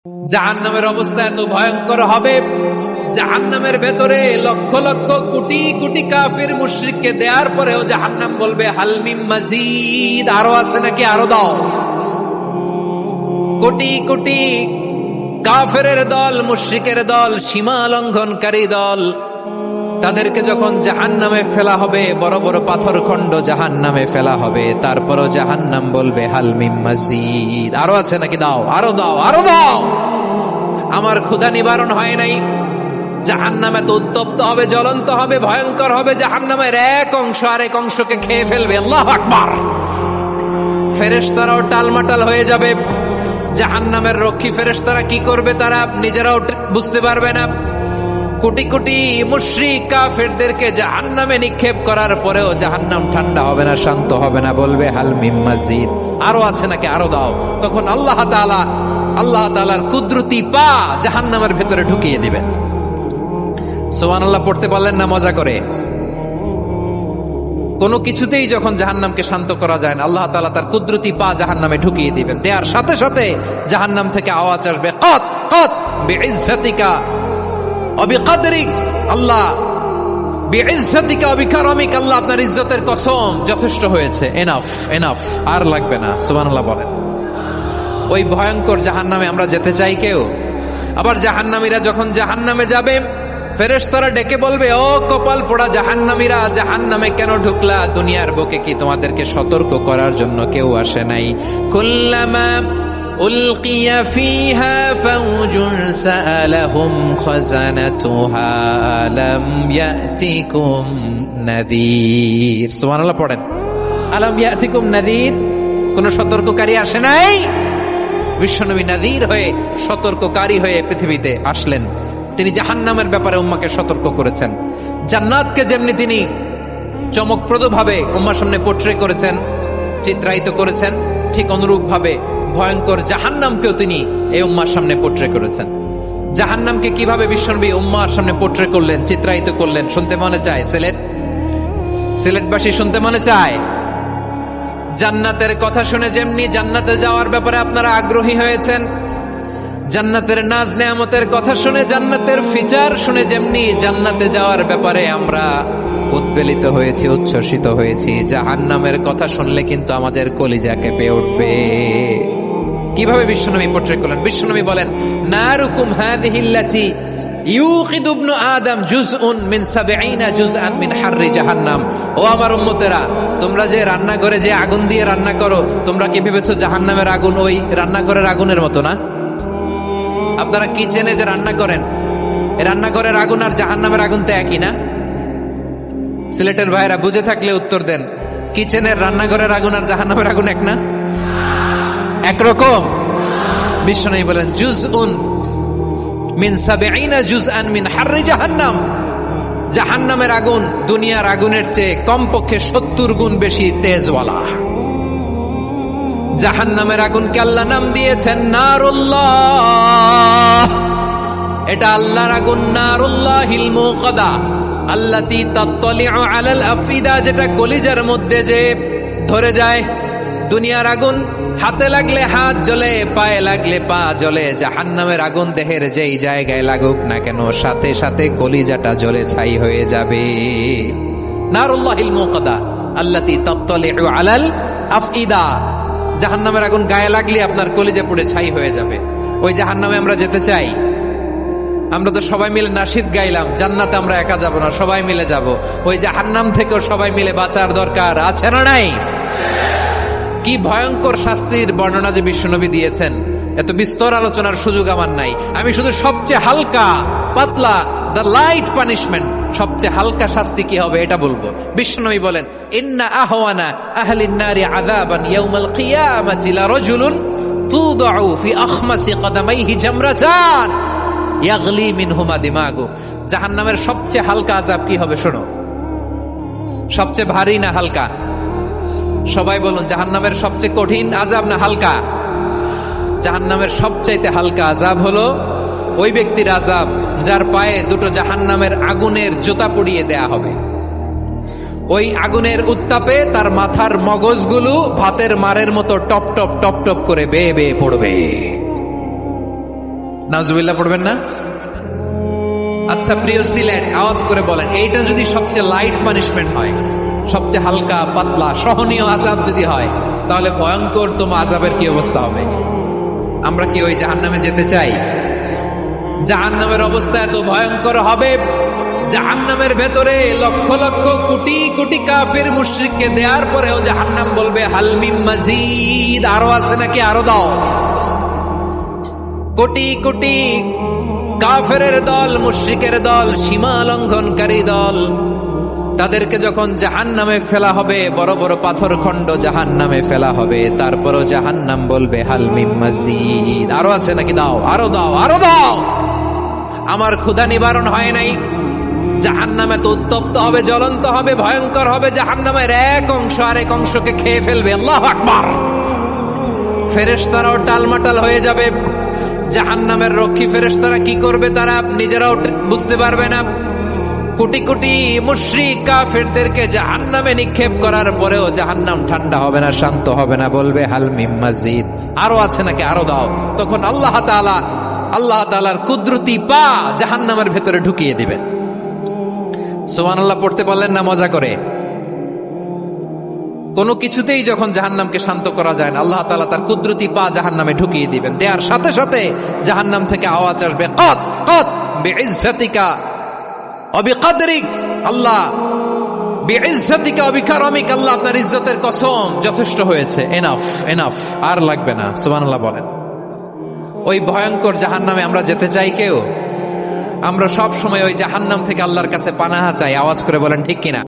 জাহান্নামের অবস্থা এত ভয়ঙ্কর হবে, জাহান্নামের ভেতরে লক্ষ লক্ষ কোটি কোটি কাফির মুশরিককে দেওয়ার পরেও জাহান্নাম বলবে হাল মিন মাজিদ, আরো আছে নাকি, আরো দাও। কোটি কোটি কাফেরের দল, মুশরিকের দল, সীমা লঙ্ঘনকারী দল, তাদেরকে যখন জাহান্নামে ফেলা হবে, বড় বড় পাথর খণ্ড জাহান্নামে ফেলা হবে, তারপরও জাহান্নাম বলবে হাল মিন মাজিদ, আরো আছে নাকি, দাও, আরো দাও, আরো দাও। আমার ক্ষুধা নিবারণ হয় নাই। জাহান্নামে তো উত্তপ্ত হবে, জ্বলন্ত হবে, ভয়ঙ্কর হবে। জাহান্নামের এক অংশ আরেক অংশকে খেয়ে ফেলবে। আল্লাহু আকবার। ফেরেশতারাও টালমাটাল হয়ে যাবে। জাহান্নামের রক্ষী ফেরেশতারা কি করবে তারা নিজেরাও বুঝতে পারবে না। কোটি কোটি মুশরিক কাফেরদেরকে জাহান্নামে নিক্ষেপ করার পরেও জাহান্নাম ঠান্ডা হবে না, শান্ত হবে না, বলবে হাল মিন মাজিদ, আরো আছে নাকি, আরো দাও। তখন আল্লাহ তাআলার কুদরতি পা জাহান্নামের ভেতরে ঢুকিয়ে দিবেন। সুবহানাল্লাহ পড়তে পারলেন না মজা করে? কোনো কিছুতেই যখন জাহান্নামকে শান্ত করা যায় না, আল্লাহ তাআলা তার কুদরতি পা জাহান্নামে ঢুকিয়ে দিবেন। দেয়ার সাথে সাথে জাহান্নাম থেকে আওয়াজ আসবে, কত কত বিইজ্জাতিকা ওয়া বিকদরিক, আল্লাহ বিইজ্জাতিকা ওয়া বিকারমিক, আল্লাহ আপনার ইজ্জতের কসম, যথেষ্ট হয়েছে, এনাফ এনাফ, আর লাগবে না। সুবহানাল্লাহ বলেন। ওই ভয়ঙ্কর জাহান্নামে আমরা যেতে চাই কেউ? আবার জাহান্নামীরা যখন জাহান্নামে যাবে, ফেরেশতারা ডেকে বলবে, ও কপাল পোড়া জাহান্নামীরা, জাহান্নামে কেন ঢুকলা? দুনিয়ার বুকে কি তোমাদেরকে সতর্ক করার জন্য কেউ আসে নাই? কুল্লামা উলকিয়া ফিহা ফাওজুন সাআলাহুম খাযানাতুহা আলাম ইয়াতিকুম নাযীর। সুবহানাল্লাহ পড়েন। আলাম ইয়াতিকুম নাযীর, কোন সতর্ককারী আসে নাই? বিশ্বনবী নাযীর হয়ে, সতর্ককারী হয়ে পৃথিবীতে আসলেন। তিনি জাহান্নামের ব্যাপারে উম্মাকে সতর্ক করেছেন। জান্নাতকে যেমনি তিনি চমকপ্রদ ভাবে উম্মার সামনে পোট্রে করেছেন, চিত্রায়িত করেছেন, ঠিক অনুরূপ ভাবে ভয়ঙ্কর জাহান্নামকেও তিনি এই উম্মার সামনে পোট্রে করেছেন। জাহান্নামকে কিভাবে বিশ্বনবী উম্মার সামনে পোট্রে করলেন, চিত্রায়িত করলেন, শুনতে মনে চায়? সিলেটবাসী শুনতে মনে চায়? জান্নাতের কথা শুনে যেমনি জান্নাতে যাওয়ার ব্যাপারে আপনারা আগ্রহী হয়েছেন, জান্নাতের নাজ নেয়ামতের কথা শুনে, জান্নাতের ফিচার শুনে যেমনি জান্নাতে যাওয়ার ব্যাপারে আমরা উদ্বেলিত হয়েছি, উচ্ছ্বসিত হয়েছি, জাহান্নামের কথা শুনলে কিন্তু আমাদের কলিজা কেঁপে উঠবে। কিভাবে বিশ্বনবী পোট্রেট করলেন? বিশ্বনবী বলেন, নারুকুম হাযিহিল্লাতী ইউকিদু ইবনু আদম জুজউন মিন ৭০ জুজআন মিন হাররি জাহান্নাম। ও আমার উম্মতেরা, তোমরা যে রান্নাঘরে যে আগুন দিয়ে রান্না করো, তোমরা কি ভেবেছো জাহান্নামের আগুন ওই রান্নাঘরের আগুনের মতো না? আপনারা কিচেনে যে রান্না করেন, রান্নাঘরের আগুন আর জাহান্নামের আগুন তো একই না? সিলেটের ভাইরা বুঝে থাকলে উত্তর দেন। কিচেনের রান্নাঘরের আগুন আর জাহান্নামের আগুন এক না? একরকম? বিশ্বনবী বলেন, জুজউন মিন ৭০ জুজআন মিন হাররি জাহান্নাম। জাহান্নামের আগুন দুনিয়ার আগুনের চেয়ে কমপক্ষে ৭০ গুণ বেশি তেজওয়ালা। জাহান্নামের আগুনকে আল্লাহ নাম দিয়েছেন নারুল্লাহ। এটা আল্লাহর আগুন, নারুল্লাহিল মুকাদা আল্লাতী তাত্তালিউ আলাল আফিদা, যেটা কলিজার মধ্যে যে ধরে যায়। দুনিয়ার আগুন হাতে লাগলে হাত জ্বলে, পায়ে লাগলে পা জ্বলে। জাহান্নামের আগুন দেহের যেই জায়গায় লাগুক না কেন, সাথে সাথে কলিজাটা জ্বলে ছাই হয়ে যাবে। নারুল্লাহিল মুকাদা আল্লাতী তাত্তালিউ আলাল আফিদা। জাহান্নামের আগুন গায়ে লাগলে আপনার কলিজা পুড়ে ছাই হয়ে যাবে। ওই জাহান্নামে আমরা যেতে চাই? আমরা তো সবাই মিলে নাশিদ গাইলাম, জান্নাতে আমরা একা যাব না, সবাই মিলে যাব। ওই জাহান্নাম থেকেও সবাই মিলে বাঁচার দরকার আছে না নাই? কি ভয়ঙ্কর শাস্তির বর্ণনা যে বিশ্বনবী দিয়েছেন, এত বিস্তর আলোচনার সুযোগ আমার নাই। আমি শুধু সবচেয়ে হালকা পাতলা, দ্য লাইট পানিশমেন্ট, সবচেয়ে হালকা শাস্তি কি হবে এটা বলবো। বিশ্বনবী বলেন, ইন্না আহওয়ানা আহলিন নারি আযাবান ইয়াউমাল কিয়ামাতি লারাজুলুন তুদাউ ফি আখমাসি কদামাইহি জামরাতান ইয়াগলি মিনহুমা দিমাগু। জাহান্নামের সবচেয়ে হালকা আযাব কি হবে শোনো। সবচেয়ে ভারী না হালকা? সবাই বলুন, জাহান্নামের সবচেয়ে কঠিন আযাব না হালকা? জাহান্নামের সবচাইতে হালকা আযাব হলো ওই ব্যক্তির আযাব যার পায়ে দুটো জাহান্নামের আগুনের জুতা পরিয়ে দেয়া হবে। ওই আগুনের উত্তাপে তার মাথার মগজগুলো ভাতের মারের মতো টপ টপ টপ টপ করে বেয়ে বেয়ে পড়বে। নাউজুবিল্লাহ পড়বেন না? আচ্ছা প্রিয় সিলেট, আওয়াজ করে বলেন, এইটা যদি সবচেয়ে লাইট পানিশমেন্ট হয়, সবচেয়ে হালকা পাতলা সহনীয় আযাব যদি হয়, তাহলে ভয়ঙ্কর তোমার আযাবের কি অবস্থা হবে? আমরা কি ওই জাহান্নামে যেতে চাই? জাহান্নামের অবস্থা এত ভয়ঙ্কর হবে, জাহান্নামের ভেতরে লক্ষ লক্ষ কোটি কোটি কাফির মুশরিককে দেওয়ার পরেও জাহান্নাম বলবে হাল মিন মাজিদ, আরো আছে নাকি, আরো দাও। কোটি কোটি কাফেরের দল, মুশরিকের দল, সীমা লঙ্ঘনকারী দল, তাদেরকে যখন জাহান্নামে ফেলা হবে, বড় বড় পাথর খণ্ড জাহান্নামে ফেলা হবে, তারপরও জাহান্নাম বলবে হাল মিন মাজিদ, আরো আছে নাকি, দাও, আরো দাও, আরো দাও। আমার ক্ষুধা নিবারণ হয় নাই। জাহান্নামে তো উত্তপ্ত হবে, জ্বলন্ত হবে, ভয়ঙ্কর হবে। জাহান্নামের এক অংশ আরেক অংশকে খেয়ে ফেলবে। আল্লাহু আকবার। ফেরেশতারাও টালমাটাল হয়ে যাবে। জাহান্নামের রক্ষী ফেরেশতারা কি করবে তারা নিজেরাও বুঝতে পারবে না। কোটি কোটি মুশরিক কাফেরদেরকে জাহান্নামে নিক্ষেপ করার পরেও জাহান্নাম ঠান্ডা হবে না, শান্ত হবে না, বলবে হাল মিন মাজিদ, আরো আছে নাকি, আরো দাও। তখন আল্লাহ তাআলার কুদরতি পা জাহান্নামের ভেতরে ঢুকিয়ে দিবেন। সুবহানাল্লাহ পড়তে পারলেন না মজা করে? কোনো কিছুতেই যখন জাহান্নামকে শান্ত করা যায় না, আল্লাহ তাআলা তার কুদরতি পা জাহান্নামে ঢুকিয়ে দিবেন। দেয়ার সাথে সাথে জাহান্নাম থেকে আওয়াজ আসবে, কত কত বিইজ্জাতিকা ওয়া বিকদরিক, আল্লাহ বিইজ্জাতিকা ওয়া বিকারামিক, আল্লাহ আপনার ইজ্জতের কসম, যথেষ্ট হয়েছে, এনাফ এনাফ, আর লাগবে না। সুবহানাল্লাহ বলেন। ওই ভয়ঙ্কর জাহান্নামে আমরা যেতে চাই কেউ? আমরা সব সময় ওই জাহান্নাম থেকে আল্লাহর কাছে পানাহা চাই। আওয়াজ করে বলেন ঠিক কিনা?